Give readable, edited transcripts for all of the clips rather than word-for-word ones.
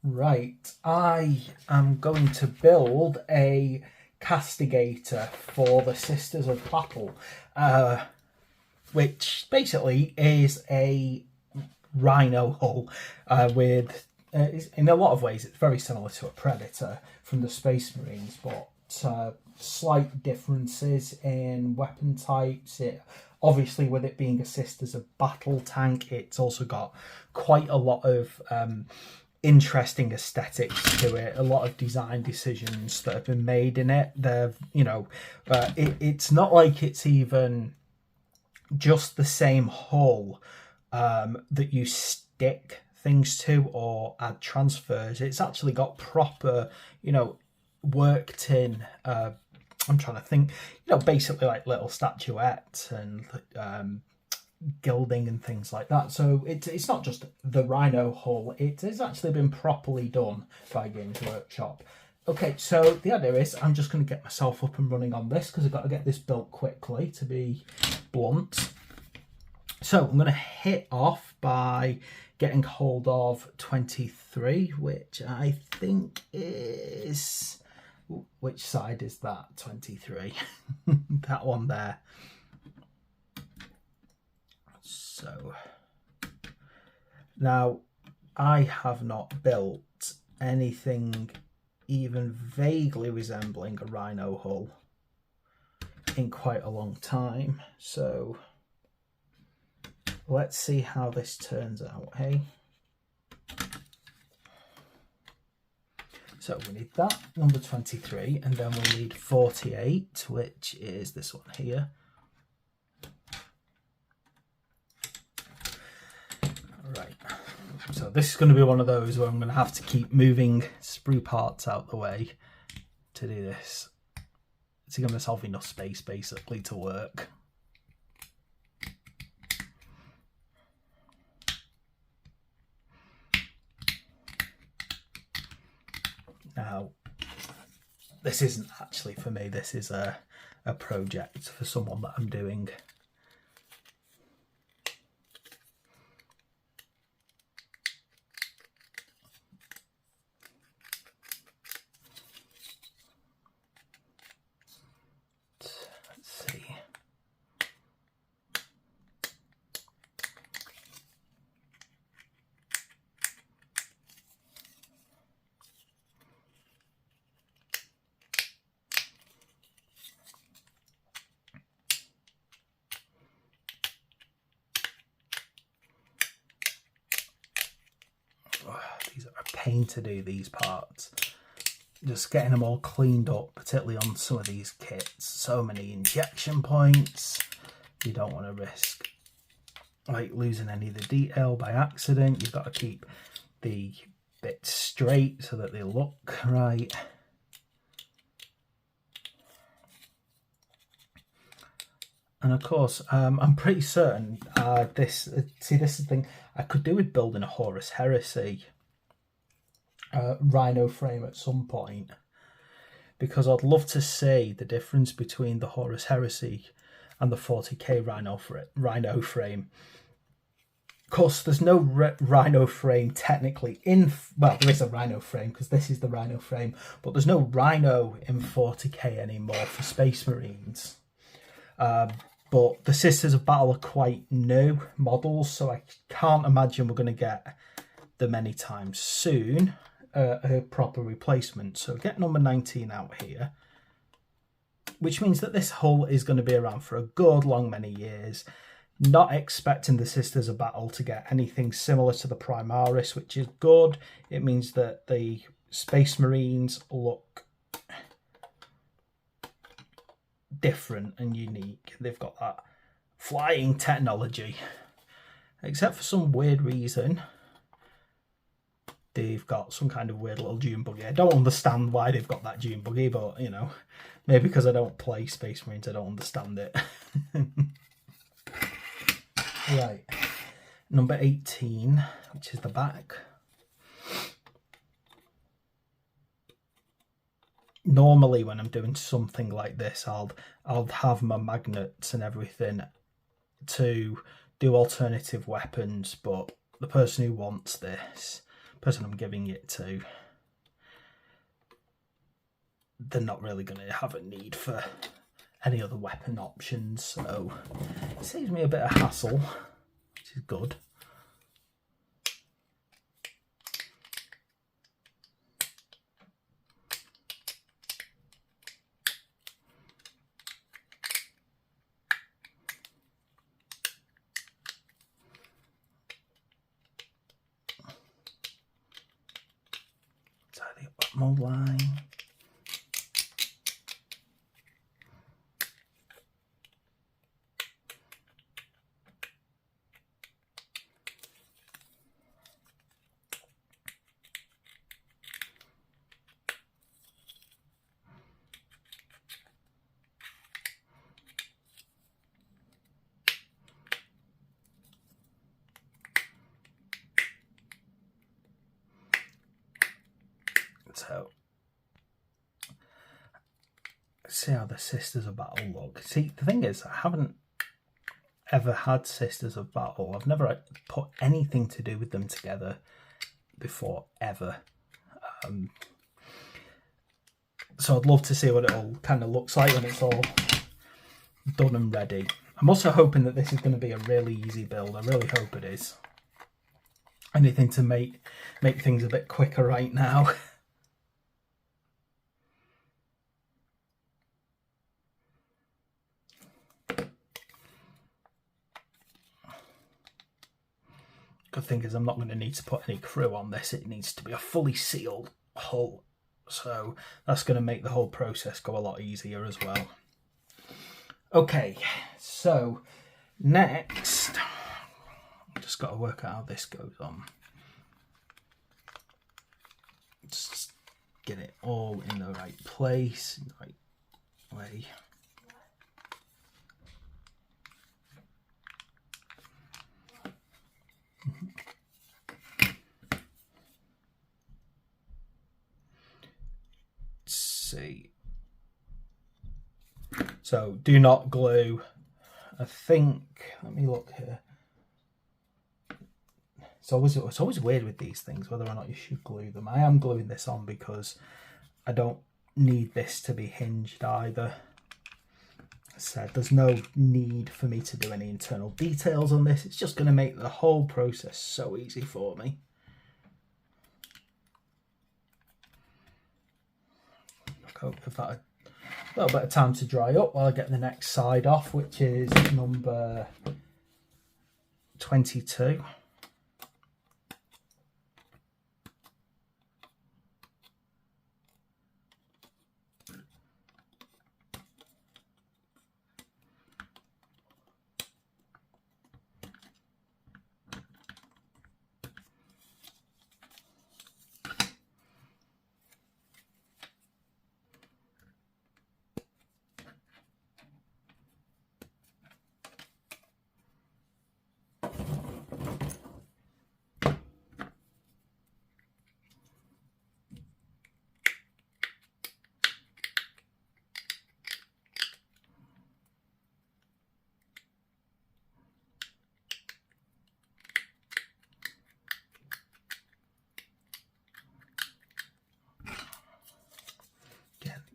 Right, I am going to build a Castigator for the Sisters of Battle, which basically is a rhino hull with, in a lot of ways, it's very similar to a Predator from the Space Marines, but slight differences in weapon types. Obviously, with it being a Sisters of Battle tank, it's also got quite a lot of interesting aesthetics to it, a lot of design decisions that have been made in it. It's not like it's even just the same hull that you stick things to or add transfers. It's actually got proper, worked in. I'm trying to think, basically like little statuettes and gilding and things like that. So it's not just the Rhino hull, it has actually been properly done by Games Workshop. Okay, so the idea is I'm just going to get myself up and running on this because I've got to get this built quickly, to be blunt. So I'm going to hit off by getting hold of 23, which I think is... Which side is that? 23. That one there. So now I have not built anything even vaguely resembling a Rhino hull in quite a long time. So let's see how this turns out, hey? So we need that, number 23, and then we'll need 48, which is this one here. Right, so this is going to be one of those where I'm going to have to keep moving sprue parts out the way to do this, to give myself enough space basically to work. Now, this isn't actually for me, this is a project for someone that I'm doing. Let's see. These are a pain to do, these parts. Just getting them all cleaned up, particularly on some of these kits. So many injection points. You don't want to risk like losing any of the detail by accident. You've got to keep the bits straight so that they look right. And of course, I'm pretty certain this is the thing I could do with building a Horus Heresy Rhino frame at some point, because I'd love to see the difference between the Horus Heresy and the 40k Rhino frame. Of course, there's no Rhino frame technically in... Well, there is a Rhino frame because this is the Rhino frame, but there's no Rhino in 40k anymore for Space Marines. But the Sisters of Battle are quite new models, so I can't imagine we're going to get them anytime soon, a proper replacement. So get number 19 out here, which means that this hull is going to be around for a good long many years. Not expecting the Sisters of Battle to get anything similar to the Primaris, which is good. It means that the Space Marines look different and unique. They've got that flying technology, except for some weird reason they've got some kind of weird little dune buggy. I don't understand why they've got that dune buggy, but maybe because I don't play Space Marines, I don't understand it. Right, number 18, which is the back. Normally when I'm doing something like this, I'll have my magnets and everything to do alternative weapons, but the person who wants this person I'm giving it to, they're not really going to have a need for any other weapon options, so it saves me a bit of hassle, which is good. Tidy up that mold line. So, see how the Sisters of Battle look. See, the thing is, I haven't ever had Sisters of Battle. I've never put anything to do with them together before, ever. So I'd love to see what it all kind of looks like when it's all done and ready. I'm also hoping that this is going to be a really easy build. I really hope it is. Anything to make things a bit quicker right now. Good thing is I'm not going to need to put any crew on this. It needs to be a fully sealed hull. So that's going to make the whole process go a lot easier as well. Okay, so next, I've just got to work out how this goes on. Just get it all in the right place, in the right way. See. So do not glue. I think, let me look here. It's always weird with these things whether or not you should glue them. I am gluing this on because I don't need this to be hinged either. As I said, there's no need for me to do any internal details on this. It's just going to make the whole process so easy for me. Hope I've had a little bit of time to dry up while I get the next side off, which is number 22.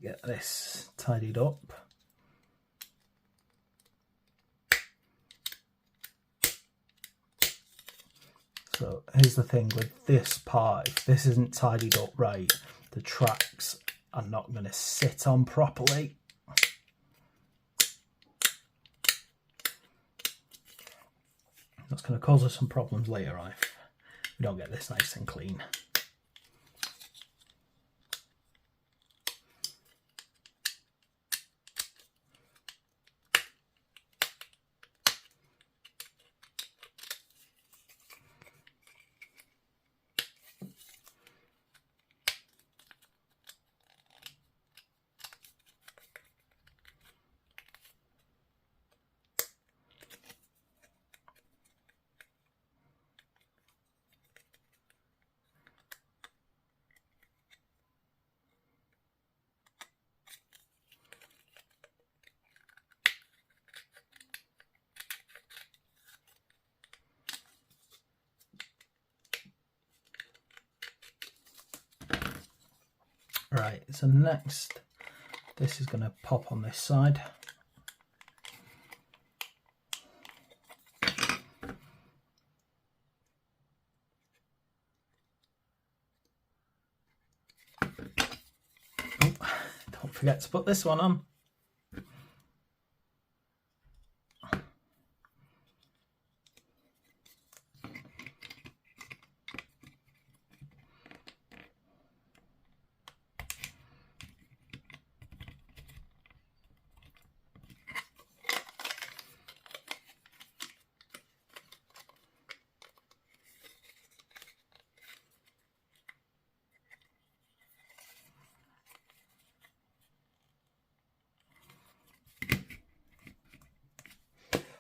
Get this tidied up. So here's the thing with this part, if this isn't tidied up right, the tracks are not going to sit on properly. That's going to cause us some problems later on if we don't get this nice and clean. Right, so next, this is going to pop on this side. Don't forget to put this one on.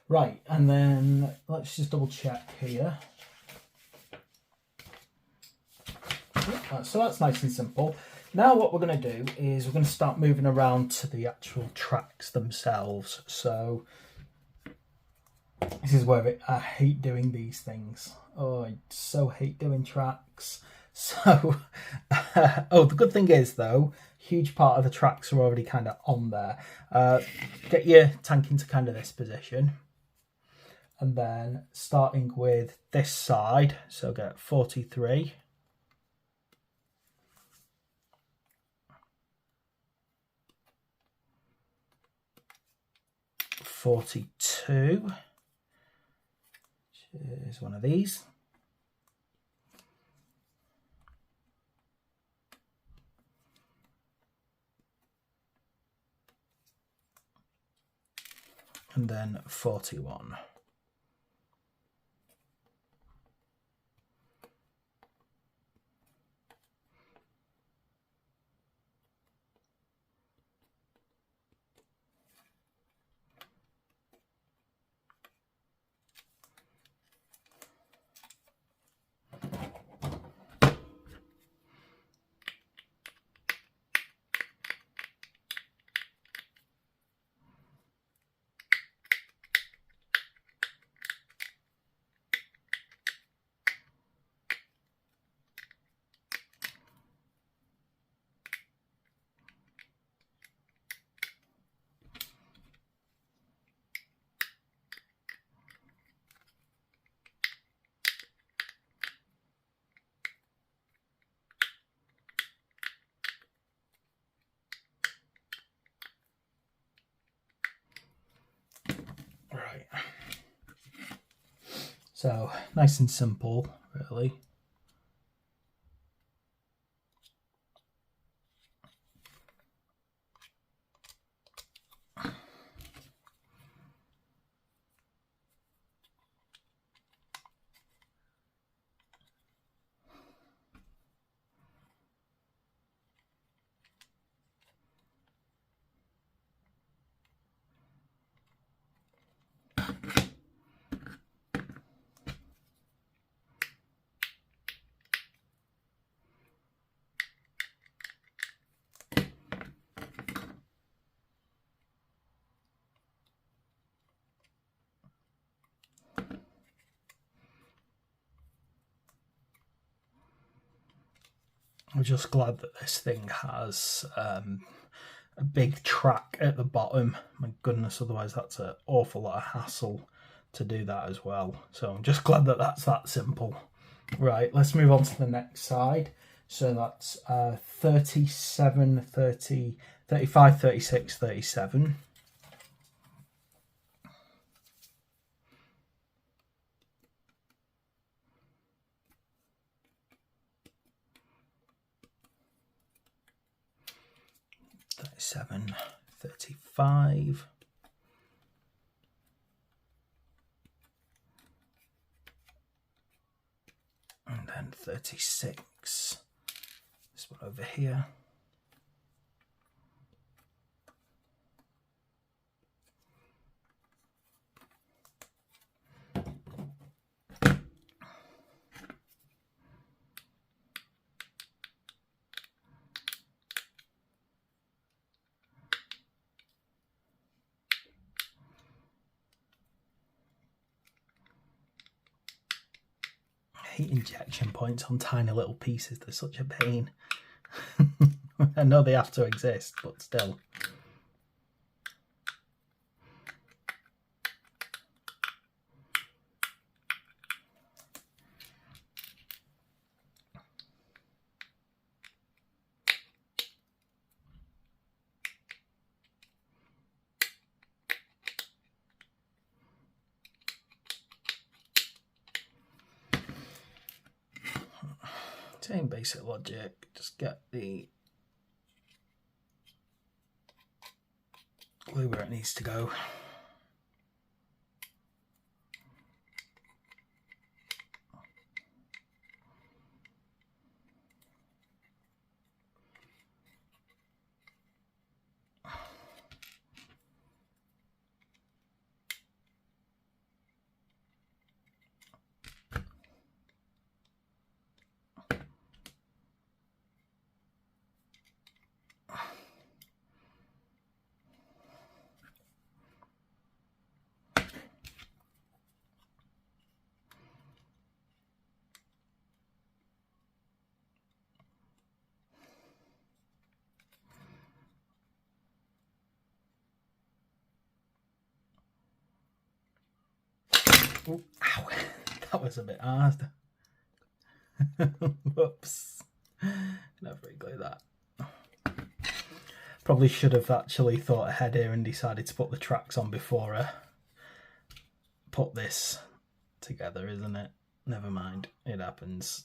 Right, and then let's just double check here. So that's nice and simple. Now what we're going to do is we're going to start moving around to the actual tracks themselves. So this is where I hate doing these things. Oh, I so hate doing tracks. So, oh, the good thing is though, huge part of the tracks are already kind of on there. Get your tank into kind of this position. And then starting with this side, so get 43. 42, which is one of these. And then 41. Right. So nice and simple, really. I'm just glad that this thing has a big track at the bottom. My goodness, otherwise that's an awful lot of hassle to do that as well. So I'm just glad that that's that simple. Right, let's move on to the next side. So that's 37, 30, 35, 36, 37. Seven, 35, and then 36. This one over here. I hate injection points on tiny little pieces. They're such a pain. I know they have to exist, but still. Same basic logic, just get the glue where it needs to go. Ooh, ow, that was a bit hard. Whoops. Never glue that. Probably should have actually thought ahead here and decided to put the tracks on before I put this together, isn't it? Never mind, it happens.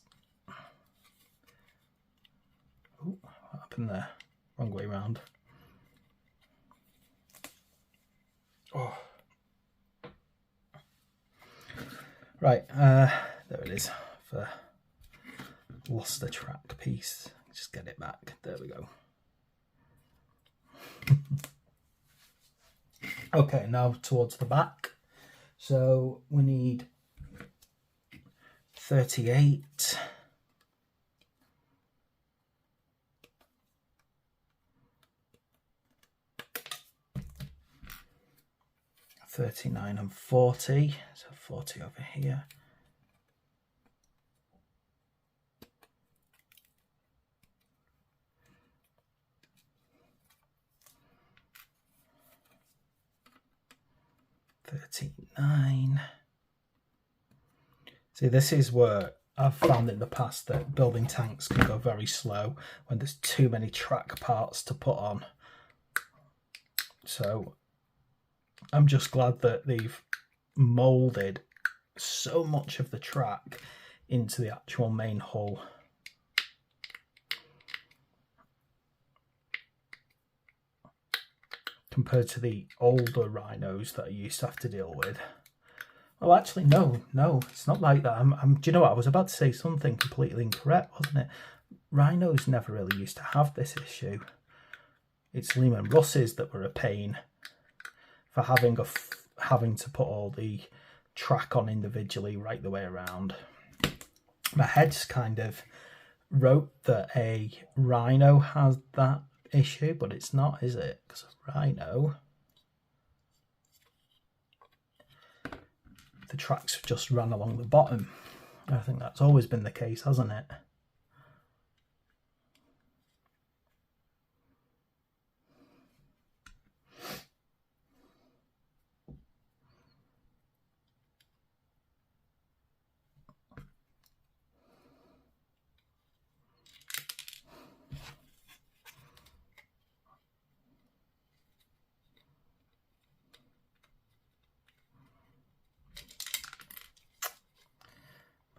Ooh, what happened there? Wrong way round. Oh. Right, there it is. Lost the track piece. Just get it back. There we go. Okay, now towards the back. So we need 38. 39 and 40, so 40 over here. $39. See, this is where I've found in the past that building tanks can go very slow when there's too many track parts to put on. So I'm just glad that they've moulded so much of the track into the actual main hull. Compared to the older rhinos that I used to have to deal with. Well, actually, no, it's not like that. Do you know what? I was about to say something completely incorrect, wasn't it? Rhinos never really used to have this issue. It's Lehman Russes that were a pain for having to put all the track on individually right the way around. My head's kind of wrote that a rhino has that issue, but it's not, is it? Because a rhino, the tracks just ran along the bottom. I think that's always been the case, hasn't it?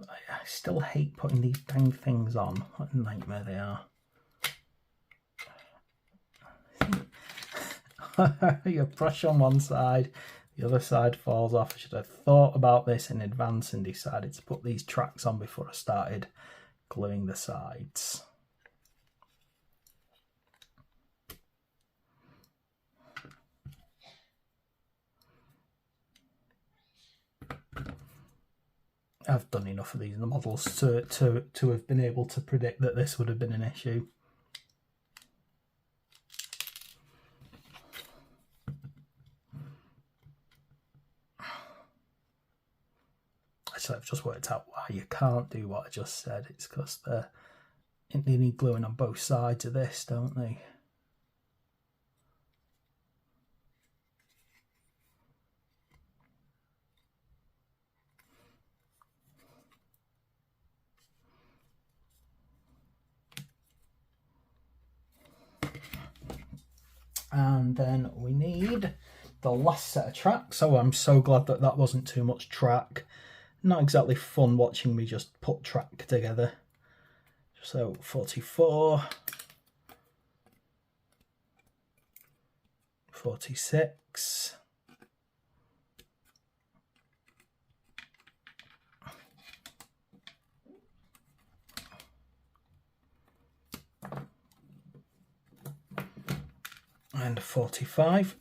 I still hate putting these dang things on. What a nightmare they are. You brush on one side, the other side falls off. I should have thought about this in advance and decided to put these tracks on before I started gluing the sides. I've done enough of these in the models to have been able to predict that this would have been an issue. Actually, I've just worked out why you can't do what I just said. It's because They need gluing on both sides of this, don't they? And then we need the last set of tracks. Oh, I'm so glad that that wasn't too much track. Not exactly fun watching me just put track together. So 44, 46, and 45.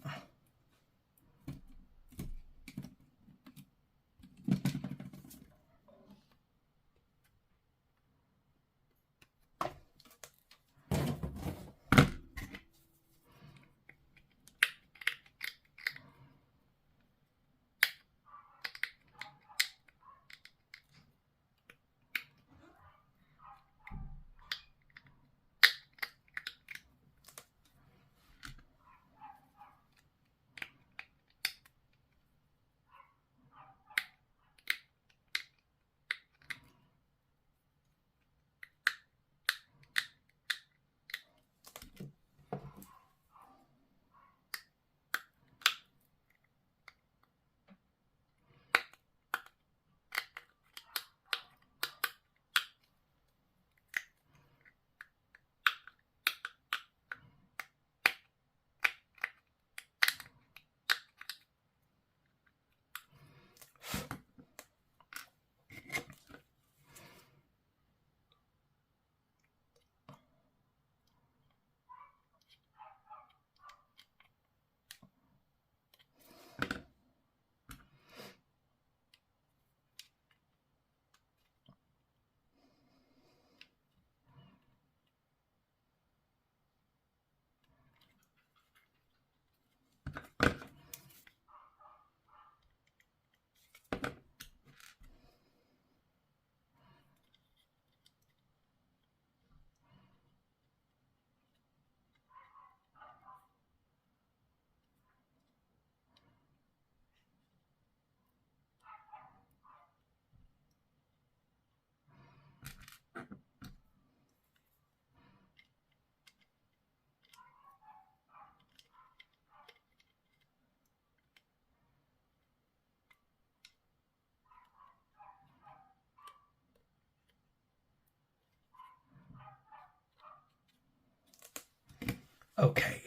Okay,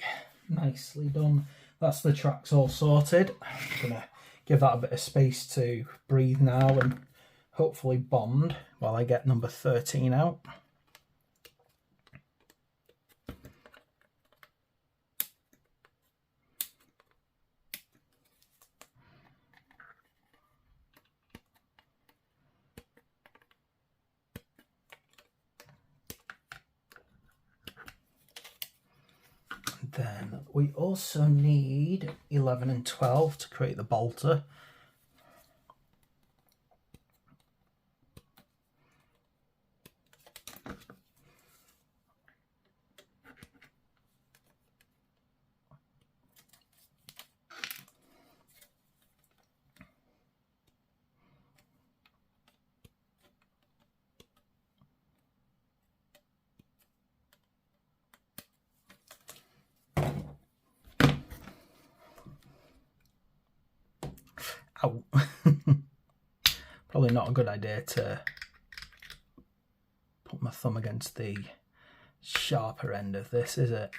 nicely done. That's the tracks all sorted. I'm gonna give that a bit of space to breathe now and hopefully bond while I get number 13 out. Then we also need 11 and 12 to create the bolter. Ow. Probably not a good idea to put my thumb against the sharper end of this, is it?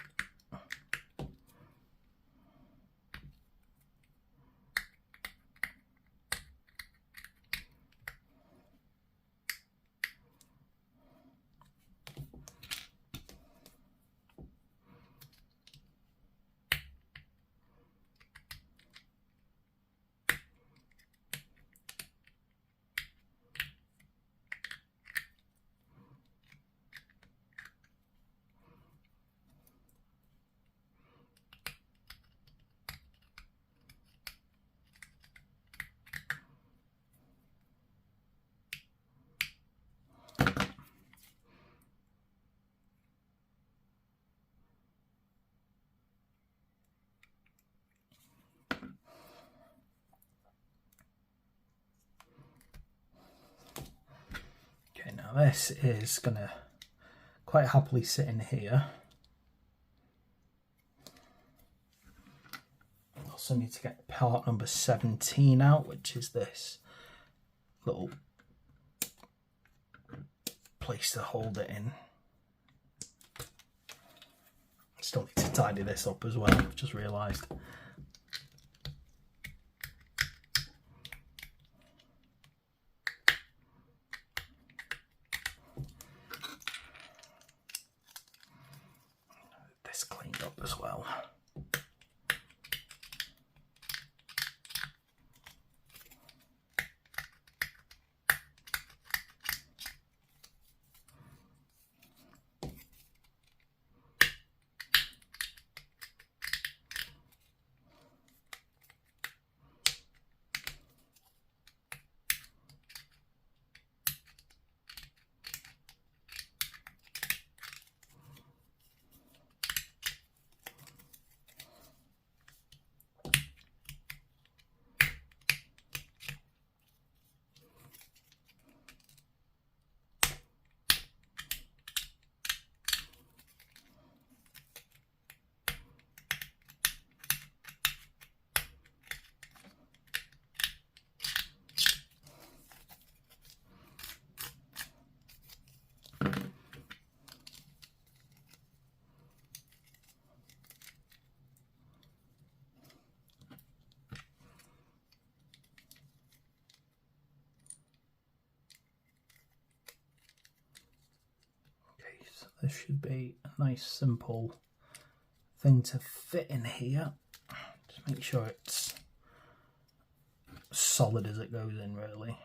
Now this is going to quite happily sit in here. Also need to get part number 17 out, which is this little place to hold it in. Still need to tidy this up as well, I've just realised. This cleaned up as well. So this should be a nice simple thing to fit in here. Just make sure it's solid as it goes in, really.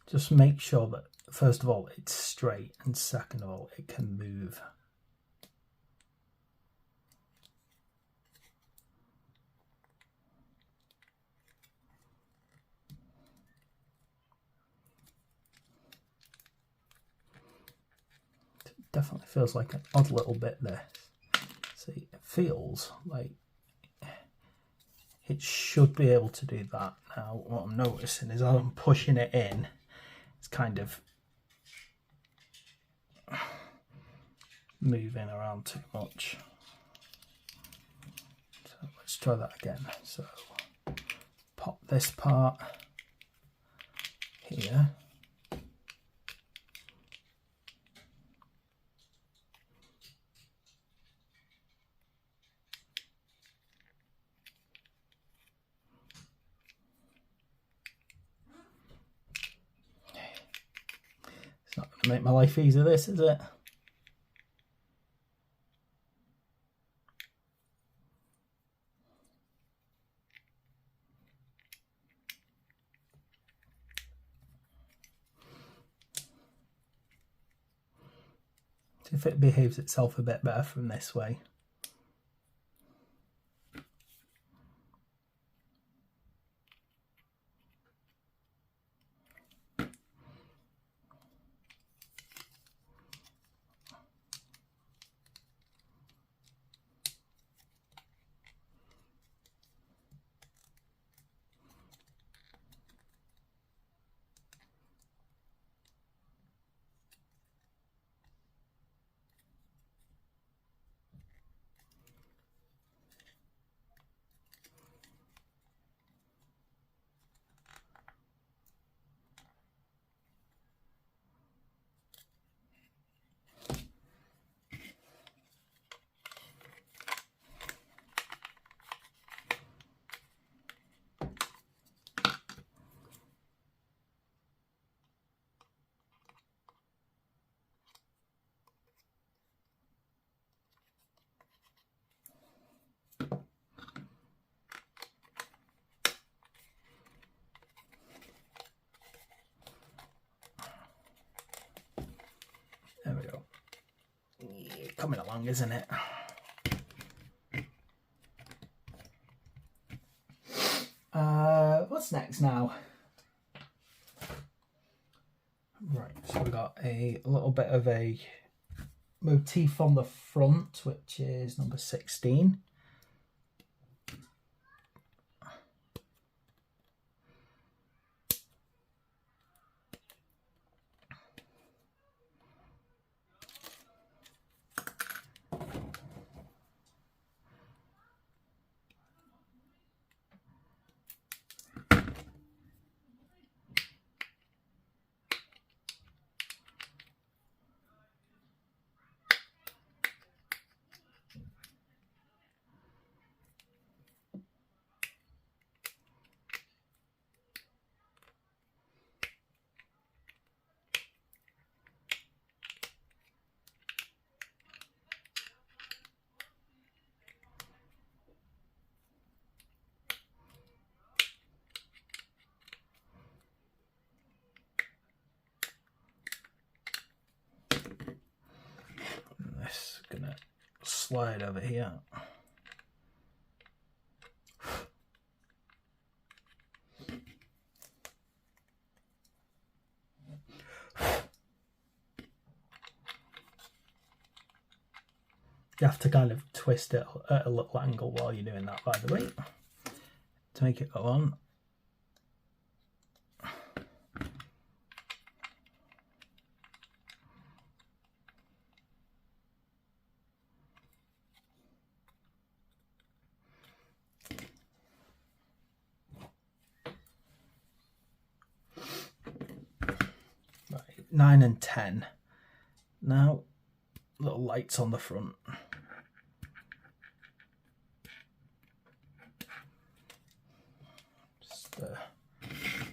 Just make sure that, first of all, it's straight, and second of all, it can move. It definitely feels like an odd little bit there. See, it feels like it should be able to do that. Now, what I'm noticing is as I'm pushing it in, it's kind of moving around too much. So let's try that again. So pop this part here. It's not going to make my life easy, this, is it? See if it behaves itself a bit better from this way. coming along, isn't it? What's next now? Right, so we've got a little bit of a motif on the front, which is number 16. This is gonna slide over here. You have to kind of twist it at a little angle while you're doing that, by the way, to make it go on. Right, 9 and 10. Now, little lights on the front. Just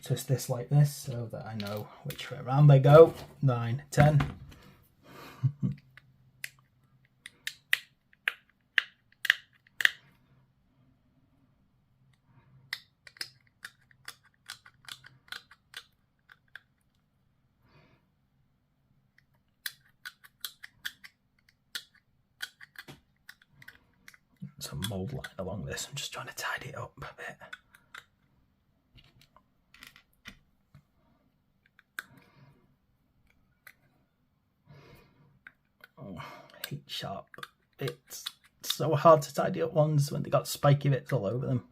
twist this like this so that I know which way around they go. 9, 10. Some mold line along this. I'm just trying to tidy it up a bit. Oh, heat sharp. It's so hard to tidy up ones when they got spiky bits all over them.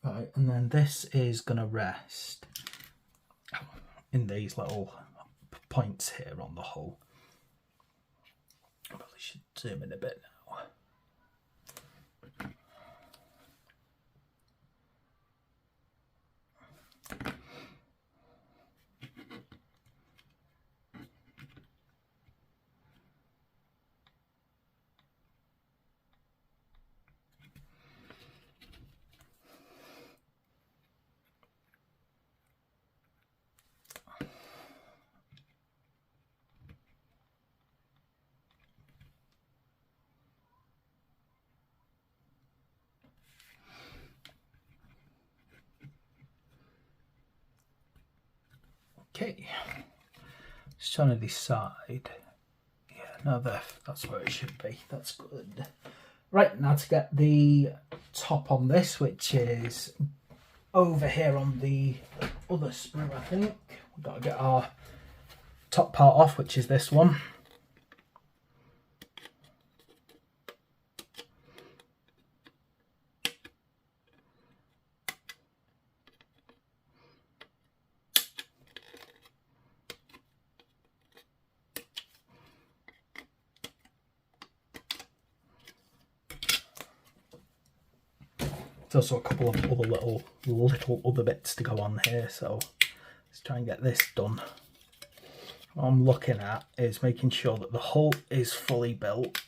Right, and then this is going to rest in these little points here on the hull. I probably should zoom in a bit now. Okay, just trying to decide. Yeah, no, that's where it should be. That's good. Right, now to get the top on this, which is over here on the other sprue, I think. We've got to get our top part off, which is this one. There's also a couple of other little other bits to go on here, so let's try and get this done. What I'm looking at is making sure that the hull is fully built.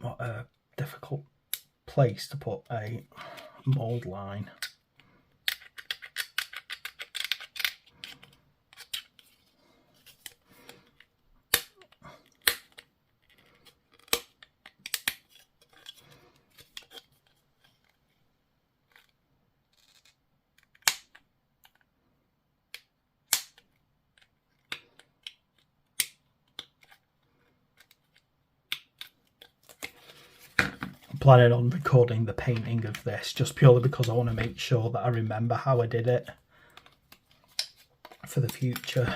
What a difficult place to put a mould line. Planning on recording the painting of this just purely because I want to make sure that I remember how I did it for the future,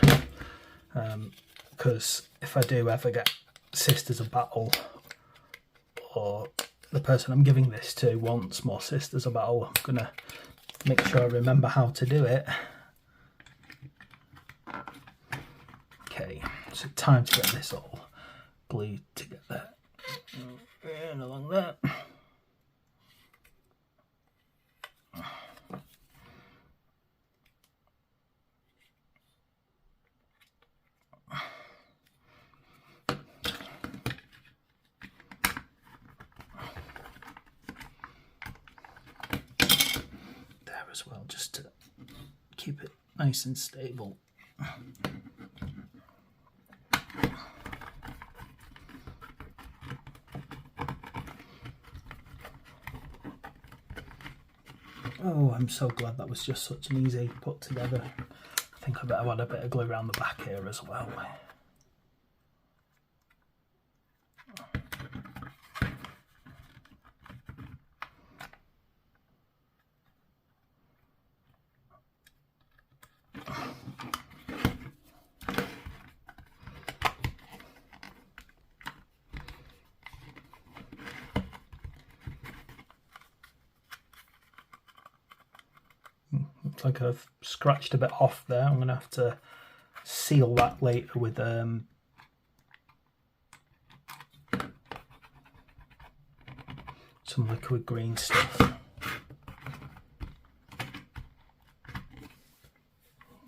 because if I do ever get Sisters of Battle, or the person I'm giving this to wants more Sisters of Battle, I'm gonna make sure I remember how to do it. Okay, so time to get this all glued together. And along that. There as well, just to keep it nice and stable. Oh, I'm so glad that was just such an easy put together. I think I better add a bit of glue around the back here as well. Looks like I've scratched a bit off there. I'm going to have to seal that later with some liquid green stuff.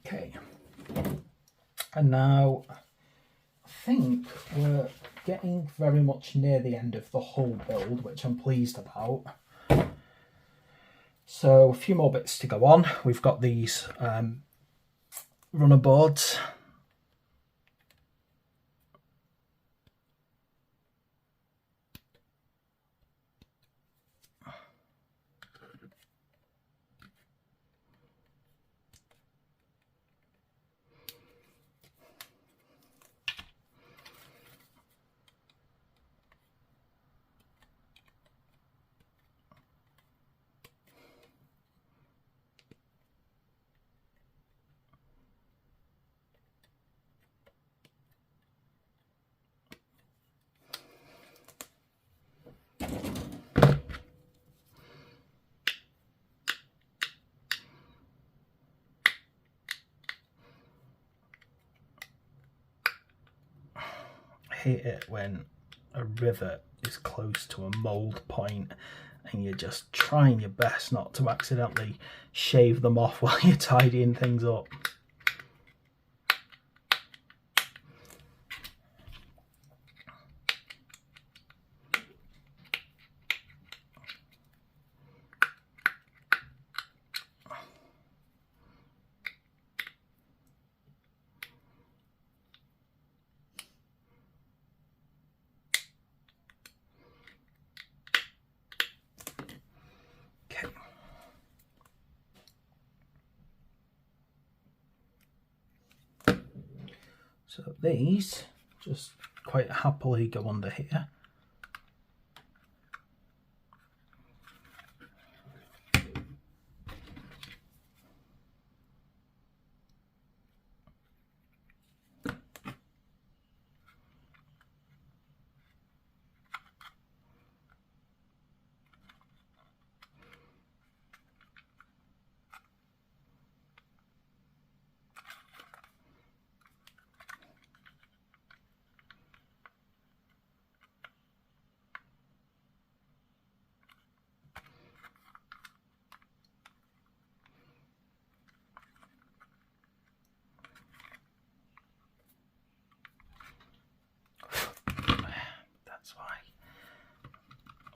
Okay, and now I think we're getting very much near the end of the whole build, which I'm pleased about. So a few more bits to go on. We've got these runner boards. Hate it when a rivet is close to a mould point and you're just trying your best not to accidentally shave them off while you're tidying things up. So these just quite happily go under here.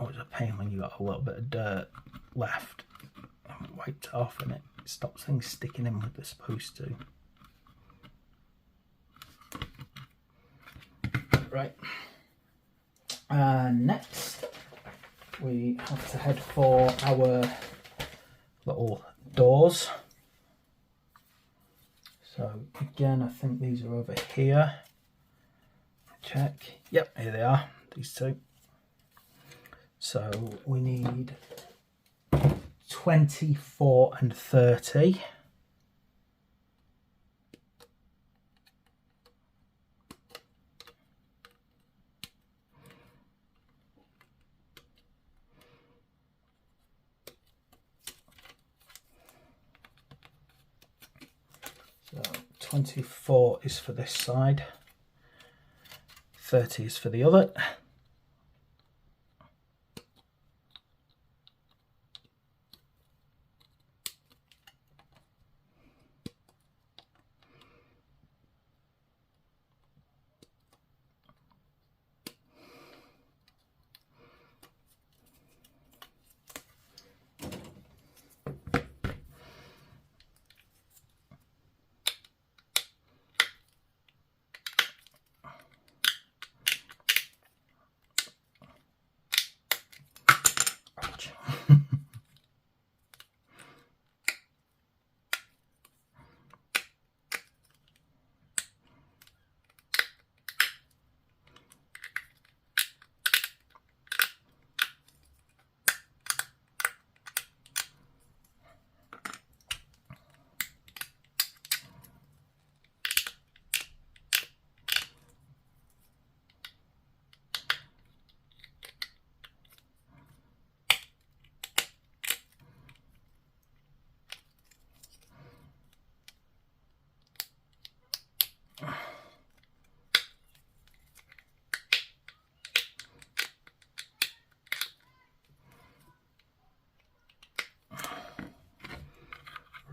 always a pain when you got a little bit of dirt left. I haven't wiped it off and it stops things sticking in where they're supposed to. Right. And next we have to head for our little doors. So again, I think these are over here. Check. Yep, here they are, these two. So we need 24 and 30. So 24 is for this side, 30 is for the other.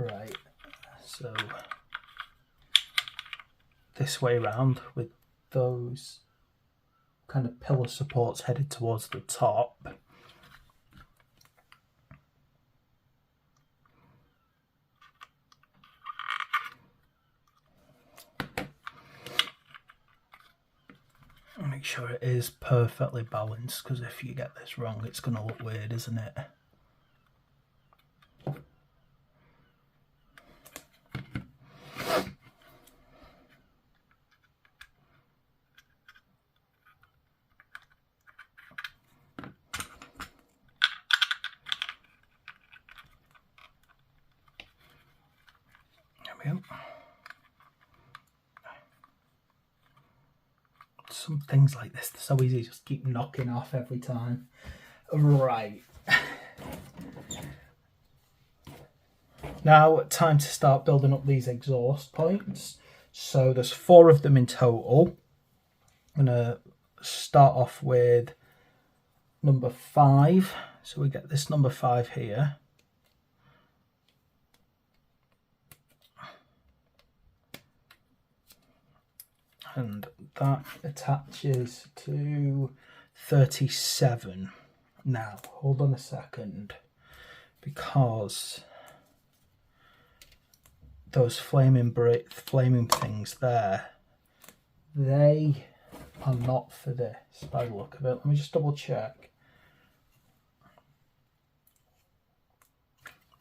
Right, so this way round with those kind of pillar supports headed towards the top. Make sure it is perfectly balanced, because if you get this wrong it's going to look weird, isn't it? There we go. Some things like this, they're so easy, just keep knocking off every time. Right. Now, time to start building up these exhaust points. So there's 4 of them in total. I'm going to start off with number 5. So we get this number 5 here. And that attaches to 37. Now, hold on a second, because those flaming things there, they are not for this by the look of it. Let me just double check.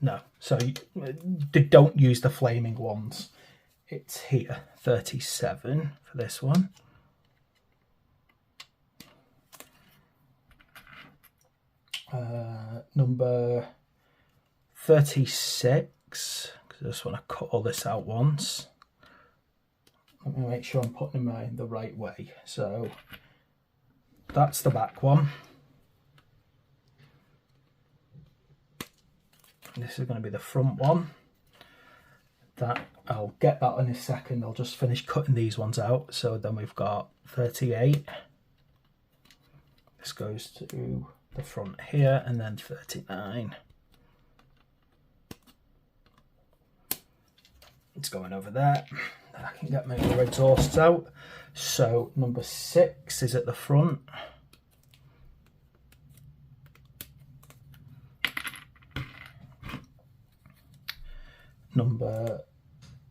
No, so they don't use the flaming ones. It's here, 37 for this one. Number 36, because I just want to cut all this out once. Let me make sure I'm putting them in the right way. So that's the back one. This is going to be the front one. That I'll get that in a second. I'll just finish cutting these ones out. So then we've got 38. This goes to the front here, and then 39. It's going over there. Then I can get my other exhausts out. So number 6 is at the front. number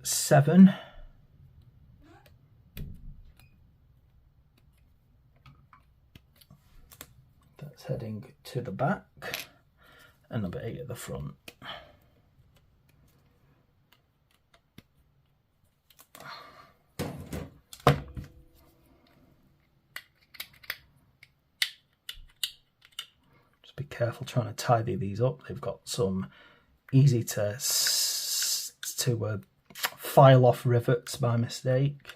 7. That's heading to the back, and number 8 at the front. Just be careful trying to tidy these up. They've got some easy to file off rivets by mistake.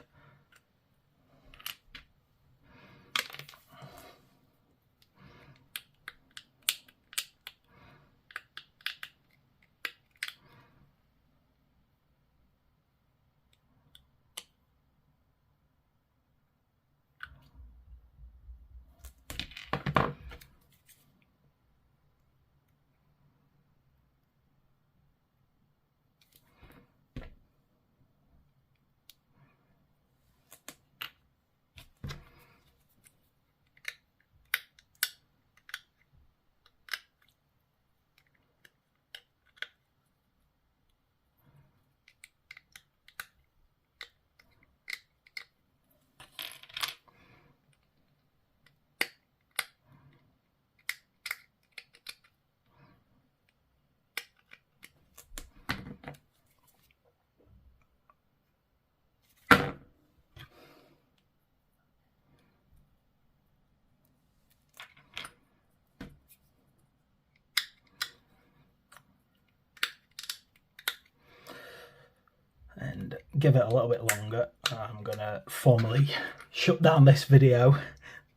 And give it a little bit longer. I'm gonna formally shut down this video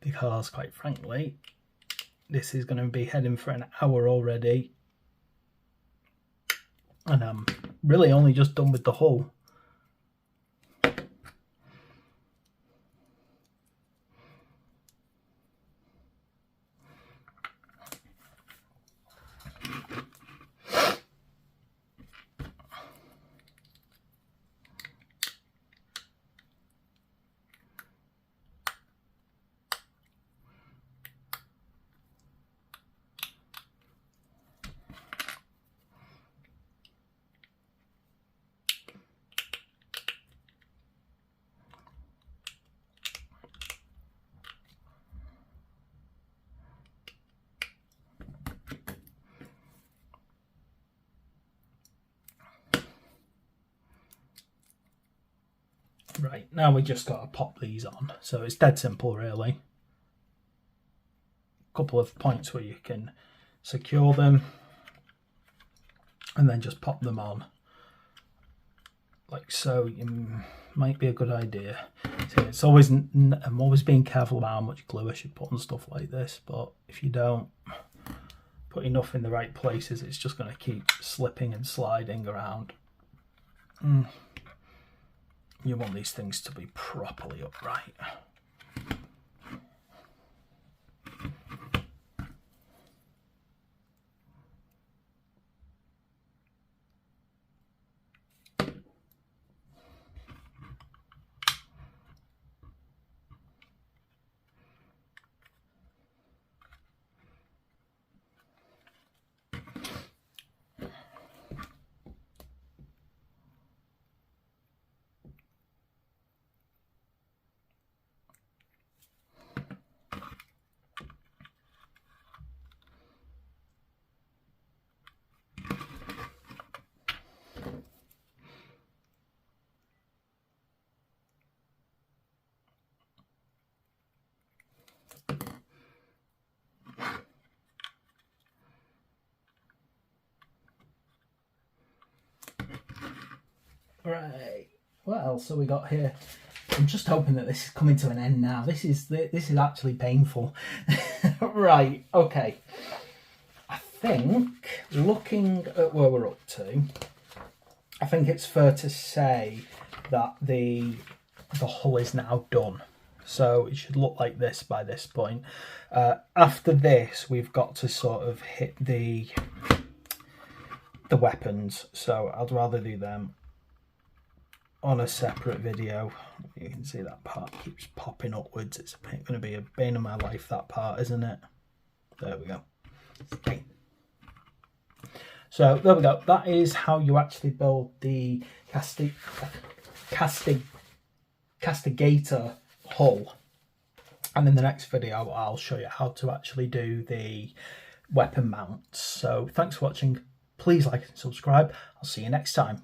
because, quite frankly, this is going to be heading for an hour already, and I'm really only just done with the hull. Right, now we just got to pop these on. So it's dead simple, really. A couple of points where you can secure them and then just pop them on like so. Might be a good idea. So it's always, I'm always being careful about how much glue I should put on stuff like this, but if you don't put enough in the right places, it's just going to keep slipping and sliding around. You want these things to be properly upright. Right, what else have we got here? I'm just hoping that this is coming to an end now. This is actually painful. Right, okay. I think, looking at where we're up to, I think it's fair to say that the hull is now done. So it should look like this by this point. After this, we've got to sort of hit the weapons. So I'd rather do them on a separate video. You can see that part keeps popping upwards. It's going to be a bane of my life, that part, isn't it? There we go. Okay. So there we go. That is how you actually build the Castigator hull. And in the next video, I'll show you how to actually do the weapon mounts. So thanks for watching. Please like and subscribe. I'll see you next time.